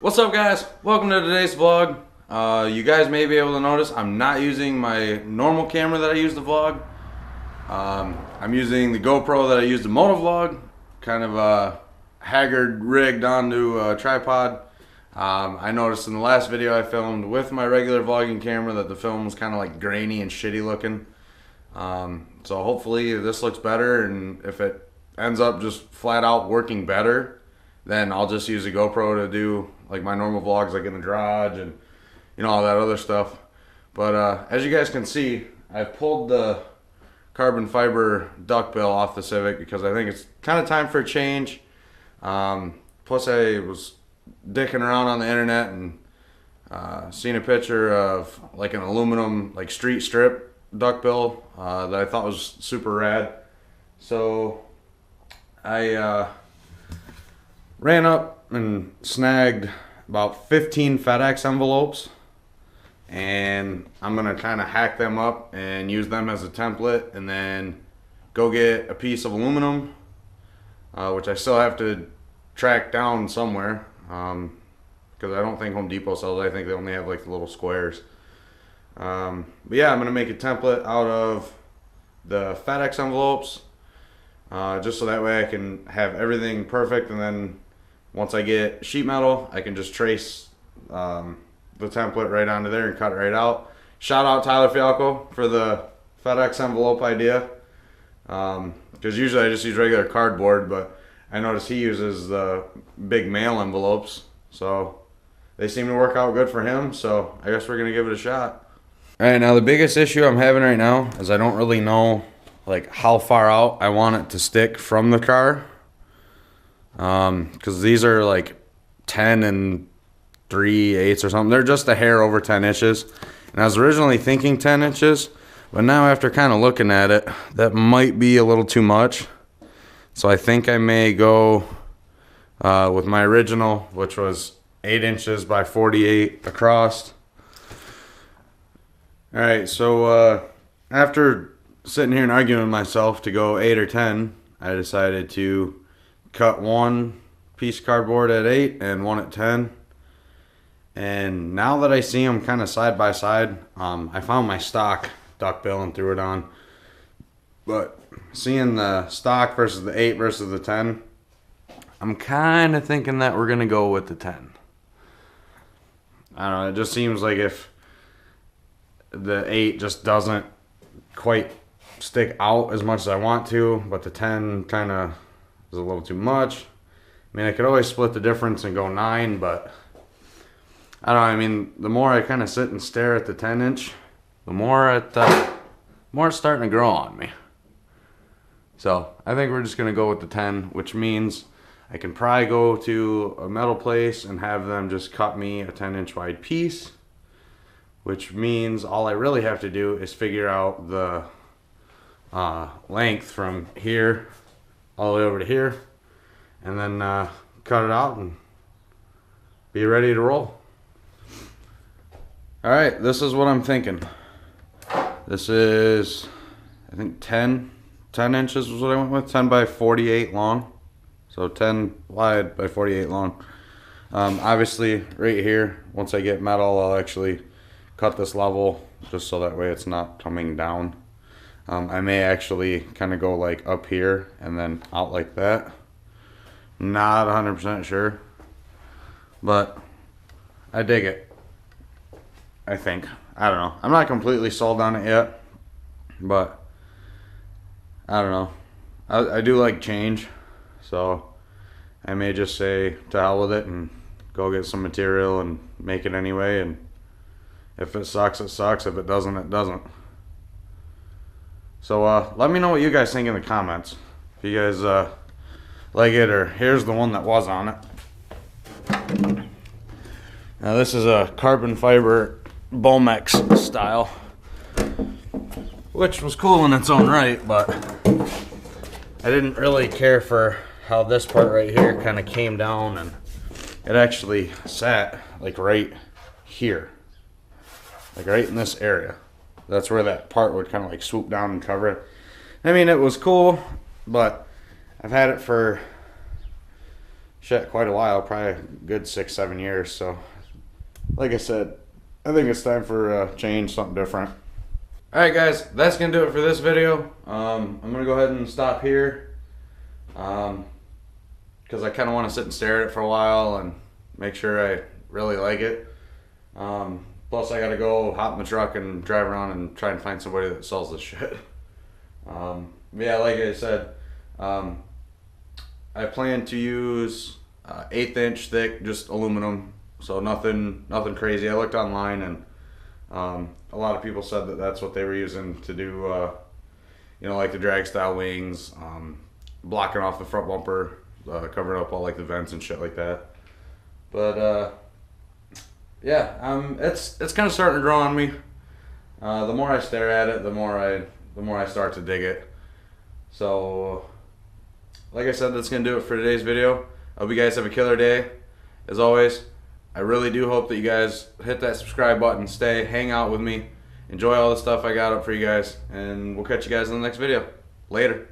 What's up, guys? Welcome to today's vlog. You guys may be able to notice I'm not using my normal camera that I use to vlog. I'm using the GoPro that I use to moto vlog, kind of haggard rigged onto a tripod. I noticed in the last video I filmed with my regular vlogging camera that the film was kind of like grainy and shitty looking. So hopefully this looks better, and if it ends up just flat out working better, then I'll just use a GoPro to do like my normal vlogs, like in the garage and all that other stuff. But as you guys can see, I pulled the carbon fiber duckbill off the Civic because I think it's kind of time for a change. Plus I was dicking around on the internet and seen a picture of like an aluminum like street strip duckbill that I thought was super rad. So I ran up and snagged about 15 FedEx envelopes, and I'm gonna kind of hack them up and use them as a template, and then go get a piece of aluminum, which I still have to track down somewhere, because I don't think Home Depot sells it. I think they only have like the little squares. But yeah, I'm gonna make a template out of the FedEx envelopes, just so that way I can have everything perfect, and then once I get sheet metal, I can just trace the template right onto there and cut it right out. Shout out Tyler Fialco for the FedEx envelope idea, because usually I just use regular cardboard, but I noticed he uses the big mail envelopes, so they seem to work out good for him, so I guess we're going to give it a shot. Alright, now the biggest issue I'm having right now is I don't really know like how far out I want it to stick from the car. Because these are like 10 and 3/8 or something. They're just a hair over 10 inches. And I was originally thinking 10 inches, but now after kind of looking at it, that might be a little too much. So I think I may go with my original, which was 8 inches by 48 across. Alright, so after sitting here and arguing with myself to go 8 or 10, I decided to cut one piece of cardboard at 8 and one at 10. And now that I see them kind of side by side, I found my stock duckbill and threw it on. But seeing the stock versus the 8 versus the 10, I'm kind of thinking that we're going to go with the 10. I don't know, it just seems like if the 8 just doesn't quite stick out as much as I want to, but the 10 kind of is a little too much. I mean, I could always split the difference and go 9, but I don't know. I mean, the more I kind of sit and stare at the 10-inch, the more it's starting to grow on me. So I think we're just gonna go with the 10, which means I can probably go to a metal place and have them just cut me a 10-inch wide piece, which means all I really have to do is figure out the length from here all the way over to here, and then cut it out and be ready to roll. Alright, this is what I'm thinking. This is, I think 10 inches was what I went with, 10 by 48 long. So 10 wide by 48 long. Obviously right here, once I get metal, I'll actually cut this level just so that way it's not coming down. I may actually kind of go like up here and then out like that. Not 100% sure, but I dig it, I think. I don't know. I'm not completely sold on it yet, but I don't know. I do like change, so I may just say to hell with it and go get some material and make it anyway, and if it sucks, it sucks. If it doesn't, it doesn't. So let me know what you guys think in the comments. If you guys like it, or here's the one that was on it. Now this is a carbon fiber Bomex style, which was cool in its own right, but I didn't really care for how this part right here kind of came down, and it actually sat like right here, like right in this area. That's where that part would kind of like swoop down and cover it. I mean, it was cool, but I've had it for shit, quite a while, probably a good 6-7 years. So like I said, I think it's time for a change, something different. Alright guys, that's gonna do it for this video. I'm gonna go ahead and stop here because I kind of want to sit and stare at it for a while and make sure I really like it. Plus I gotta go hop in the truck and drive around and try and find somebody that sells this shit. Yeah, like I said, I plan to use 1/8 inch thick, just aluminum, so nothing crazy. I looked online and a lot of people said that that's what they were using to do, you know, like the drag style wings, blocking off the front bumper, covering up all like the vents and shit like that. But yeah, it's kind of starting to grow on me. The more I stare at it, the more I start to dig it. So, like I said, that's gonna do it for today's video. I hope you guys have a killer day. As always, I really do hope that you guys hit that subscribe button, hang out with me, enjoy all the stuff I got up for you guys, and we'll catch you guys in the next video. Later.